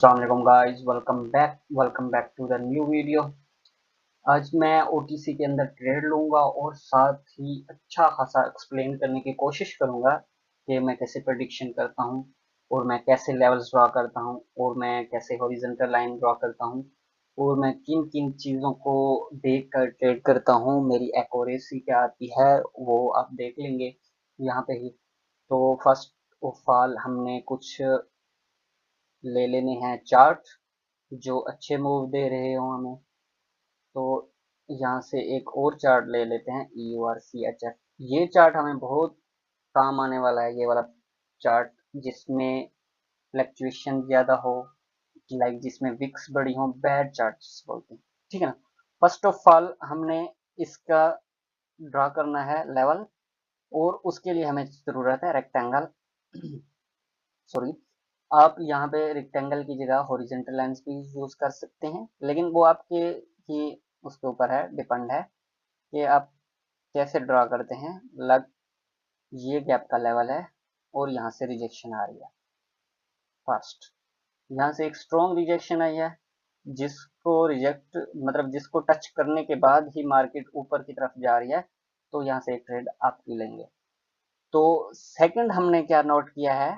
अस्सलाम guys, welcome back to the new video. आज मैं ओटीसी के अंदर ट्रेड लूंगा और साथ ही अच्छा खासा एक्सप्लेन करने की कोशिश करूंगा कि मैं कैसे प्रेडिक्शन करता हूं और मैं कैसे लेवल्स ड्रॉ करता हूं और मैं कैसे हॉरिजॉन्टल लाइन ड्रॉ करता हूं और मैं किन किन चीज़ों को देख कर ट्रेड करता हूं। मेरी एक्यूरेसी क्या आती है वो आप देख लेंगे यहाँ पे ही। तो फर्स्ट ऑफ ऑल हमने कुछ ले लेने हैं चार्ट जो अच्छे मूव दे रहे हो हमें। तो यहाँ से एक और चार्ट ले लेते हैं EURCHF। ये चार्ट हमें बहुत काम आने वाला है, ये वाला चार्ट जिसमें फ्लक्चुएशन ज़्यादा हो, लाइक जिसमें विक्स बड़ी हो, बैड चार्ट्स बोलते हैं। ठीक है ना। फर्स्ट ऑफ ऑल हमने इसका ड्रा करना है लेवल और उसके लिए हमें ज़रूरत है रेक्टेंगल। सॉरी, आप यहाँ पे रेक्टेंगल की जगह हॉरिजॉन्टल लाइंस भी यूज कर सकते हैं, लेकिन वो आपके ही उसके ऊपर है, डिपेंड है कि आप कैसे ड्रा करते हैं। लग ये गैप का लेवल है और यहाँ से रिजेक्शन आ रही है। फर्स्ट यहाँ से एक स्ट्रॉन्ग रिजेक्शन आई है, जिसको रिजेक्ट मतलब जिसको टच करने के बाद ही मार्केट ऊपर की तरफ जा रही है, तो यहाँ से एक ट्रेड आपकी लेंगे। तो सेकंड हमने क्या नोट किया है,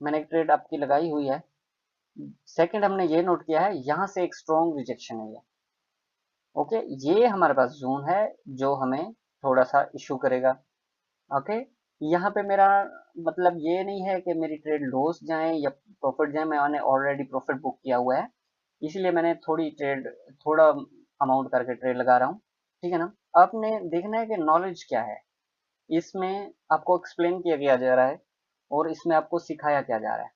मैंने एक ट्रेड आपकी लगाई हुई है। सेकंड हमने ये नोट किया है, यहाँ से एक स्ट्रॉन्ग रिजेक्शन है ये। ओके, ये हमारे पास जोन है जो हमें थोड़ा सा इशू करेगा। ओके, यहाँ पे मेरा मतलब ये नहीं है कि मेरी ट्रेड लॉस जाए या प्रॉफिट जाए, मैंने ऑलरेडी प्रॉफिट बुक किया हुआ है, इसलिए मैंने थोड़ा अमाउंट करके ट्रेड लगा रहा हूँ। ठीक है ना। आपने देखना है कि नॉलेज क्या है, इसमें आपको एक्सप्लेन किया गया जा रहा है और इसमें आपको सिखाया क्या जा रहा है।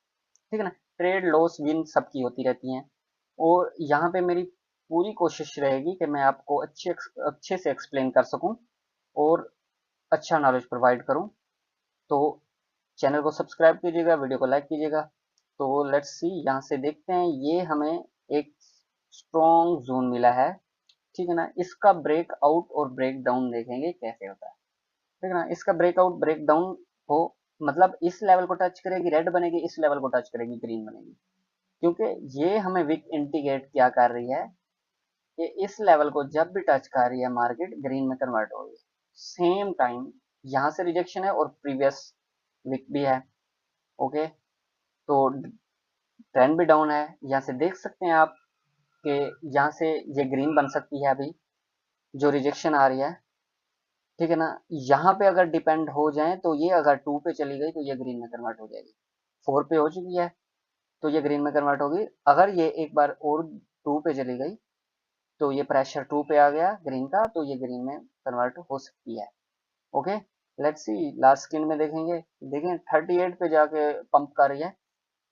ठीक है ना। ट्रेड लॉस विन सबकी होती रहती हैं और यहाँ पे मेरी पूरी कोशिश रहेगी कि मैं आपको अच्छे से एक्सप्लेन कर सकूं और अच्छा नॉलेज प्रोवाइड करूं। तो चैनल को सब्सक्राइब कीजिएगा, वीडियो को लाइक कीजिएगा। तो लेट्स सी, यहाँ से देखते हैं, ये हमें एक स्ट्रॉन्ग जोन मिला है। ठीक है ना। इसका ब्रेकआउट और ब्रेक डाउन देखेंगे कैसे होता है। ठीक है ना। इसका ब्रेकआउट ब्रेक डाउन हो मतलब इस लेवल को टच करेगी रेड बनेगी, इस लेवल को टच करेगी ग्रीन बनेगी, क्योंकि ये हमें विक इंडिकेट क्या कर रही है कि इस लेवल को जब भी टच कर रही है मार्केट ग्रीन में कन्वर्ट हो रही है। सेम टाइम यहाँ से रिजेक्शन है और प्रीवियस विक भी है। ओके, तो ट्रेंड भी डाउन है, यहाँ से देख सकते हैं आप कि यहाँ से ये ग्रीन बन सकती है अभी जो रिजेक्शन आ रही है। ठीक है ना। यहाँ पे अगर डिपेंड हो जाए तो ये अगर 2 पे चली गई तो ये ग्रीन में कन्वर्ट हो जाएगी। 4 पे हो चुकी है तो ये ग्रीन में कन्वर्ट होगी। अगर ये एक बार और 2 पे चली गई तो ये प्रेशर 2 पे आ गया ग्रीन का, तो ये ग्रीन में कन्वर्ट हो सकती है। Okay, let's see last screen में देखेंगे। देखें 38 पे जाके पंप कर रही है,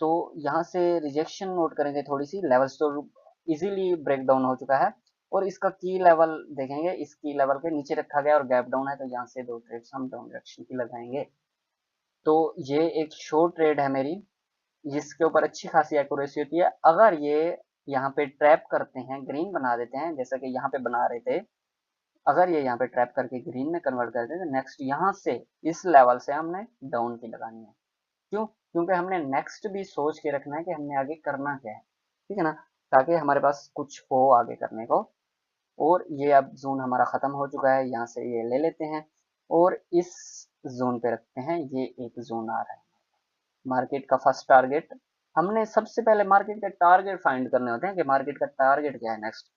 तो यहाँ से रिजेक्शन नोट करेंगे, थोड़ी सी लेवल्स तो इजीली ब्रेक डाउन हो चुका है और इसका की लेवल देखेंगे, इस की लेवल के नीचे रखा गया और गैप डाउन है, तो यहाँ से दो ट्रेड्स हम डाउन डायरेक्शन की लगाएंगे। तो ये एक शॉर्ट ट्रेड है मेरी, जिसके ऊपर अच्छी खासी एक्यूरेसी होती है। अगर ये यहाँ पे ट्रैप करते हैं, ग्रीन बना देते हैं जैसा कि यहाँ पे बना रहे थे, अगर ये यहाँ पे ट्रैप करके ग्रीन में कन्वर्ट कर देते हैं, तो नेक्स्ट यहाँ से इस लेवल से हमने डाउन की लगानी है। क्यों? क्योंकि हमने नेक्स्ट भी सोच के रखना है कि हमने आगे करना क्या है। ठीक है ना, ताकि हमारे पास कुछ हो आगे करने को। और ये अब जोन हमारा खत्म हो चुका है, यहाँ से ये ले लेते हैं और इस जोन पे रखते हैं। ये एक जोन आ रहा है मार्केट का फर्स्ट टारगेट। हमने सबसे पहले मार्केट के टारगेट फाइंड करने होते हैं कि मार्केट का टारगेट क्या है नेक्स्ट।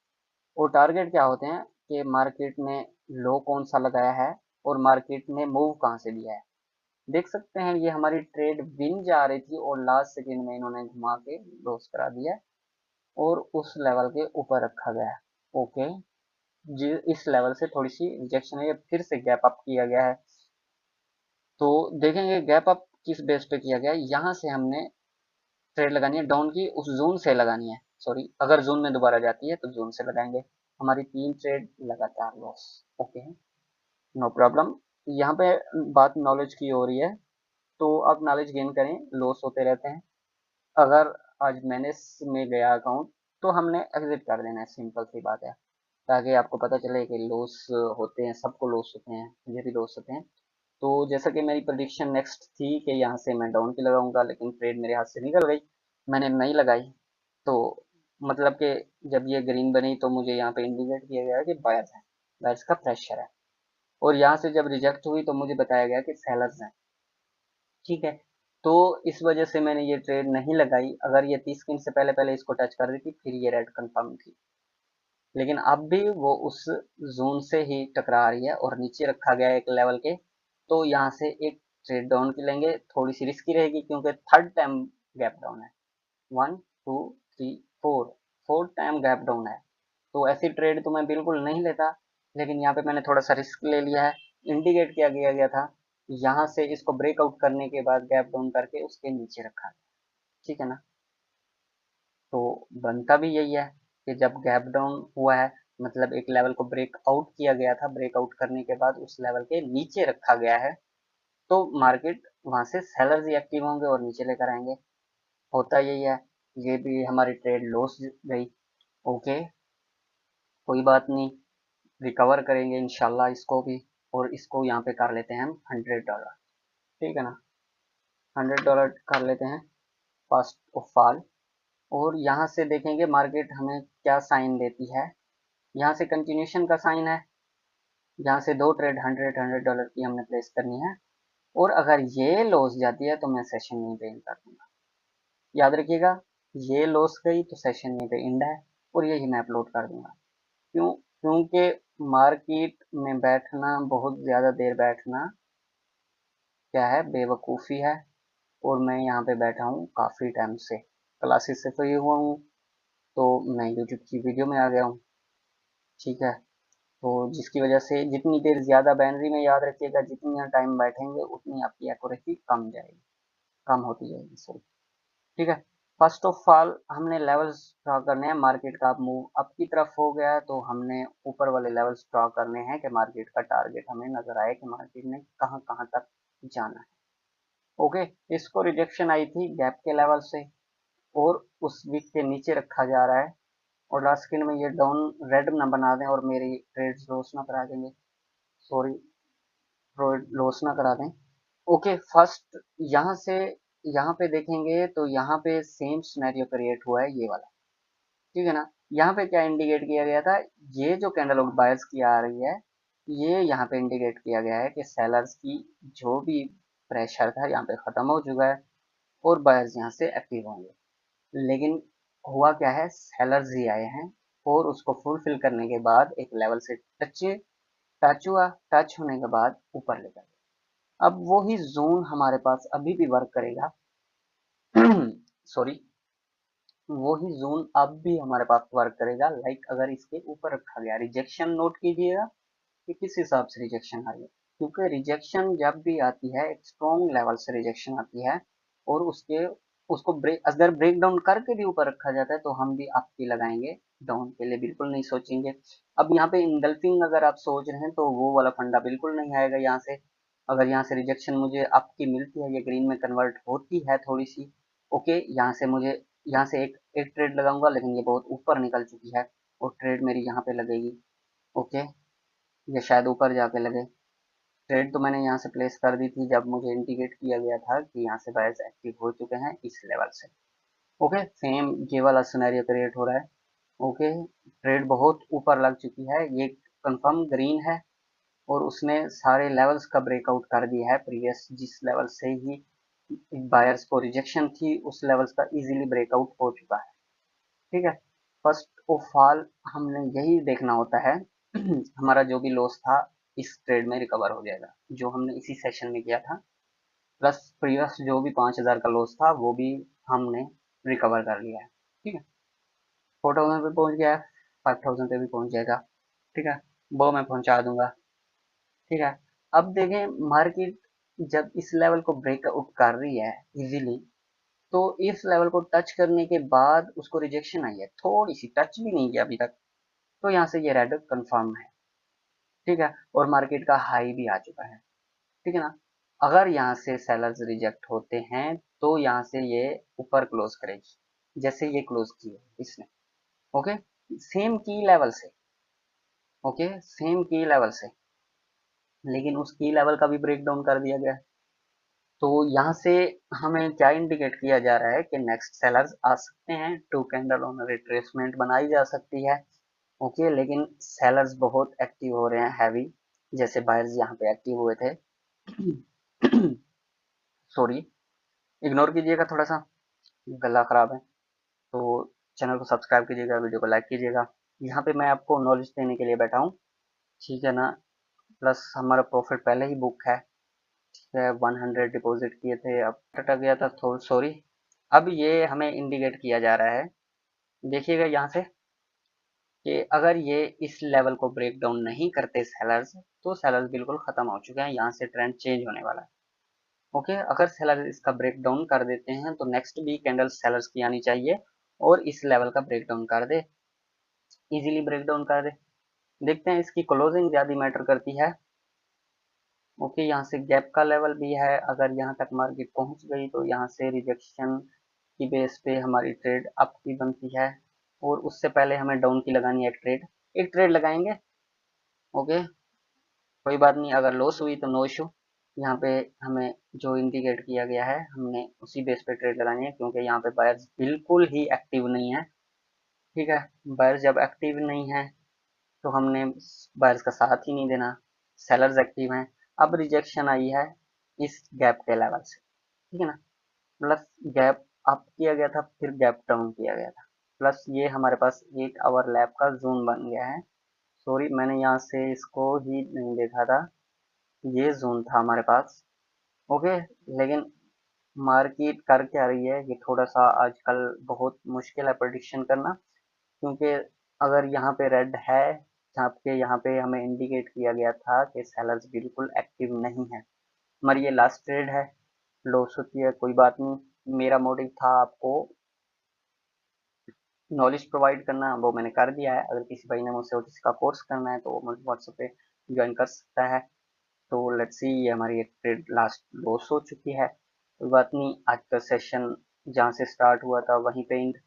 और टारगेट क्या होते हैं कि मार्केट ने लो कौन सा लगाया है और मार्केट ने मूव कहाँ से लिया है। देख सकते हैं ये हमारी ट्रेड विन जा रही थी और लास्ट सेकेंड में इन्होंने घुमा के लॉस करा दिया और उस लेवल के ऊपर रखा गया है। ओके, जी इस लेवल से थोड़ी सी रिजेक्शन है, ये फिर से गैप अप किया गया है। तो देखेंगे गैप अप किस बेस पे किया गया है। यहाँ से हमने ट्रेड लगानी है डाउन की, उस जोन से लगानी है। सॉरी, अगर जोन में दोबारा जाती है तो जोन से लगाएंगे। हमारी 3 ट्रेड लगातार लॉस। Okay, no problem. यहाँ पे बात नॉलेज की हो रही है, तो आप नॉलेज गेन करें, लॉस होते रहते हैं। अगर आज मैंने में गया अकाउंट तो हमने एग्जिट कर देना है, सिंपल सी बात है, ताकि आपको पता चले कि लॉस होते हैं, सबको लॉस होते हैं, मुझे भी लॉस होते हैं। तो जैसा कि मेरी प्रेडिक्शन नेक्स्ट थी कि यहाँ से मैं डाउन की लगाऊंगा, लेकिन ट्रेड मेरे हाथ से निकल गई। मैंने नहीं लगाई, तो मतलब कि जब ये ग्रीन बनी तो मुझे यहाँ पे इंडिकेट किया गया कि बायर्स है, बायर्स का प्रेशर है। और यहाँ से जब रिजेक्ट हुई तो मुझे बताया गया कि सेलर्स हैं। ठीक है, तो इस वजह से मैंने ये ट्रेड नहीं लगाई। अगर ये 30 स्क्रीन से पहले पहले इसको टच कर देती फिर ये रेड कंफर्म थी, लेकिन अब भी वो उस जोन से ही टकरा रही है और नीचे रखा गया है एक लेवल के। तो यहाँ से एक ट्रेड डाउन की लेंगे, थोड़ी सी रिस्की रहेगी क्योंकि थर्ड टाइम गैप डाउन है। 1 2 3 4, फोर्थ टाइम गैप डाउन है। तो ऐसी ट्रेड तो मैं बिल्कुल नहीं लेता, लेकिन यहाँ पे मैंने थोड़ा सा रिस्क ले लिया है। इंडिकेट किया गया गया था, यहाँ से इसको ब्रेकआउट करने के बाद गैप डाउन करके उसके नीचे रखा। ठीक है ना, तो बनता भी यही है कि जब गैप डाउन हुआ है, मतलब एक लेवल को ब्रेकआउट किया गया था, ब्रेकआउट करने के बाद उस लेवल के नीचे रखा गया है, तो मार्केट वहां से सेलर्स ही एक्टिव होंगे और नीचे लेकर आएंगे। होता यही है। ये भी हमारी ट्रेड लॉस गई। ओके, कोई बात नहीं, रिकवर करेंगे इंशाल्लाह इसको भी। और इसको यहाँ पे कर लेते हैं हम $100। ठीक है ना, $100 कर लेते हैं फर्स्ट ऑफ ऑल। और यहाँ से देखेंगे मार्केट हमें क्या साइन देती है। यहाँ से कंटिन्यूशन का साइन है, यहाँ से दो ट्रेड $100 की हमने प्लेस करनी है। और अगर ये लॉस जाती है तो मैं सेशन यहीं पे एंड कर दूंगा। याद रखिएगा, ये लॉस गई तो सेशन यहीं पे एंड है और यही मैं अपलोड कर दूंगा। क्यों? क्योंकि मार्केट में बैठना, बहुत ज़्यादा देर बैठना क्या है, बेवकूफ़ी है। और मैं यहाँ पे बैठा हूँ काफ़ी टाइम से, क्लासेस से फ्री हुआ हूँ, तो मैं यूट्यूब की वीडियो में आ गया हूँ। ठीक है, तो जिसकी वजह से जितनी देर ज़्यादा बैटरी में, याद रखिएगा जितना टाइम बैठेंगे उतनी आपकी एक्यूरेसी कम जाएगी, कम होती जाएगी, सॉरी। ठीक है, फर्स्ट ऑफ ऑल हमने लेवल्स ड्रॉ करने हैं। मार्केट का अब मूव अप की तरफ हो गया है, तो हमने ऊपर वाले लेवल्स ड्रॉ करने हैं कि मार्केट का टारगेट हमें नजर आए कि मार्केट ने कहाँ कहाँ तक जाना है। ओके, इसको रिजेक्शन आई थी गैप के लेवल से और उस वीक के नीचे रखा जा रहा है। और लास्ट स्क्रीन में ये डाउन रेड ना बना दें और मेरी ट्रेड्स लॉस ना करा देंगे, सॉरी, लॉस ना करा दें। ओके, फर्स्ट यहाँ से यहाँ पे देखेंगे तो यहाँ पे सेम सिनेरियो क्रिएट हुआ है, ये वाला। ठीक है ना, यहाँ पे क्या इंडिकेट किया गया था, ये जो कैंडल बायर्स की आ रही है, ये यहाँ पे इंडिकेट किया गया है कि सेलर्स की जो भी प्रेशर था यहाँ पे खत्म हो चुका है और बायर्स यहाँ से एक्टिव होंगे। लेकिन हुआ क्या है, सेलर्स ही आए हैं और उसको फुलफिल करने के बाद एक लेवल से टच हुआ, टच होने के बाद ऊपर लेकर गया। अब वही जोन हमारे पास अभी भी वर्क करेगा। सॉरी, वही जोन अब भी हमारे पास वर्क करेगा। लाइक अगर इसके ऊपर रखा गया, रिजेक्शन नोट कीजिएगा कि किस हिसाब से रिजेक्शन आ रही है। क्योंकि रिजेक्शन जब भी आती है, एक स्ट्रॉन्ग लेवल से रिजेक्शन आती है और उसको ब्रेक, अगर ब्रेक डाउन करके भी ऊपर रखा जाता है तो हम भी आपकी लगाएंगे, डाउन के लिए बिल्कुल नहीं सोचेंगे। अब यहाँ पे इंगल्फिंग अगर आप सोच रहे हैं तो वो वाला फंडा बिल्कुल नहीं आएगा यहाँ से। अगर यहाँ से रिजेक्शन मुझे आपकी मिलती है, ये ग्रीन में कन्वर्ट होती है थोड़ी सी, ओके, यहाँ से मुझे, यहाँ से एक एक ट्रेड लगाऊंगा, लेकिन ये बहुत ऊपर निकल चुकी है और ट्रेड मेरी यहाँ पे लगेगी। ओके, ये शायद ऊपर जाके लगे। ट्रेड तो मैंने यहाँ से प्लेस कर दी थी जब मुझे इंडिकेट किया गया था कि यहाँ से बायर्स एक्टिव हो चुके हैं इस लेवल से। ओके, सेम ये वाला सिनेरियो क्रिएट हो रहा है। ओके, ट्रेड बहुत ऊपर लग चुकी है, ये कंफर्म ग्रीन है और उसने सारे लेवल्स का ब्रेकआउट कर दिया है। प्रीवियस जिस लेवल से ही बायर्स को रिजेक्शन थी उस लेवल्स का इजीली ब्रेकआउट हो चुका है। ठीक है, फर्स्ट ऑफ ऑल हमने यही देखना होता है। हमारा जो भी लॉस था इस ट्रेड में रिकवर हो जाएगा, जो हमने इसी सेशन में किया था, प्लस प्रीवियस जो भी 5,000 का लॉस था वो भी हमने रिकवर कर लिया है। ठीक है, 4,000 पे पहुंच गया है, 5,000 पे भी पहुंच जाएगा। ठीक है, वो मैं पहुंचा दूंगा। ठीक है, अब देखें मार्केट जब इस लेवल को ब्रेकआउट कर रही है इजीली, तो इस लेवल को टच करने के बाद उसको रिजेक्शन आई है, थोड़ी सी टच भी नहीं किया अभी तक, तो यहाँ से ये रेड कंफर्म है। ठीक है, और मार्केट का हाई भी आ चुका है। ठीक है ना, अगर यहाँ से सेलर्स रिजेक्ट होते हैं तो यहाँ से ये ऊपर क्लोज करेगी, जैसे ये क्लोज की है इसने। ओके, सेम की लेवल से, ओके, सेम की लेवल से, लेकिन उस की लेवल का भी ब्रेक डाउन कर दिया गया। तो यहाँ से हमें क्या इंडिकेट किया जा रहा है कि नेक्स्ट सेलर्स आ सकते हैं, टू कैंडल ऑन रिट्रेसमेंट बनाई जा सकती है। ओके, लेकिन सेलर्स बहुत एक्टिव हो रहे हैं, हैवी, जैसे बायर्स यहाँ पे एक्टिव हुए थे। सॉरी, इग्नोर कीजिएगा, थोड़ा सा गला खराब है। तो चैनल को सब्सक्राइब कीजिएगा, वीडियो को लाइक कीजिएगा। यहाँ पे मैं आपको नॉलेज देने के लिए बैठा हूँ, ठीक है ना। प्लस हमारा प्रॉफिट पहले ही बुक है, ठीक है। 100 डिपॉजिट किए थे, अब अटक गया था, थोड़ा सॉरी। अब ये हमें इंडिकेट किया जा रहा है, देखिएगा यहाँ से, कि अगर ये इस लेवल को ब्रेक डाउन नहीं करते सेलर्स, तो सेलर्स बिल्कुल खत्म हो चुके हैं, यहाँ से ट्रेंड चेंज होने वाला है। ओके, अगर सेलर इसका ब्रेक डाउन कर देते हैं तो नेक्स्ट भी कैंडल सेलर्स की आनी चाहिए और इस लेवल का ब्रेक डाउन कर दे, इजीली ब्रेक डाउन कर दे। देखते हैं, इसकी क्लोजिंग ज्यादा मैटर करती है। ओके, यहाँ से गैप का लेवल भी है, अगर यहाँ तक मार्केट पहुंच गई तो यहाँ से रिजेक्शन की बेस पे हमारी ट्रेड अप की बनती है, और उससे पहले हमें डाउन की लगानी है एक ट्रेड लगाएंगे। ओके, कोई बात नहीं, अगर लॉस हुई तो नो इशू। यहाँ पे हमें जो इंडिकेट किया गया है हमने उसी बेस पे ट्रेड लगानी है, क्योंकि यहाँ पे बायर्स बिल्कुल ही एक्टिव नहीं है, ठीक है। बायर्स जब एक्टिव नहीं है तो हमने बायर्स का साथ ही नहीं देना, सेलर्स एक्टिव हैं। अब रिजेक्शन आई है इस गैप के लेवल से, ठीक है ना। प्लस गैप अप किया गया था, फिर गैप डाउन किया गया था, प्लस ये हमारे पास 8 आवर लैप का जोन बन गया है। सॉरी, मैंने यहाँ से इसको ही नहीं देखा था, ये जोन था हमारे पास। ओके, लेकिन मार्केट कर क्या रही है, ये थोड़ा सा आजकल बहुत मुश्किल है प्रेडिक्शन करना, क्योंकि अगर यहाँ पे रेड है, जहाँ पे हमें इंडिकेट किया गया था कि सेलर्स बिल्कुल एक्टिव नहीं है, हमारी ये लास्ट ट्रेड है, लॉस होती है कोई बात नहीं। मेरा मोटिव था आपको नॉलेज प्रोवाइड करना, वो मैंने कर दिया है। अगर किसी भाई ने मुझसे ओटीसी का कोर्स करना है तो वो मुझे व्हाट्सएप पे ज्वाइन कर सकता है। तो लेट्स सी, ये हमारी एक ट्रेड लास्ट लॉस हो चुकी है, कोई बात नहीं। आज का सेशन जहाँ से स्टार्ट हुआ था वहीं पे एंड,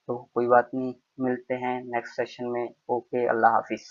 तो कोई बात नहीं, मिलते हैं नेक्स्ट सेशन में। ओके, अल्लाह हाफिज़।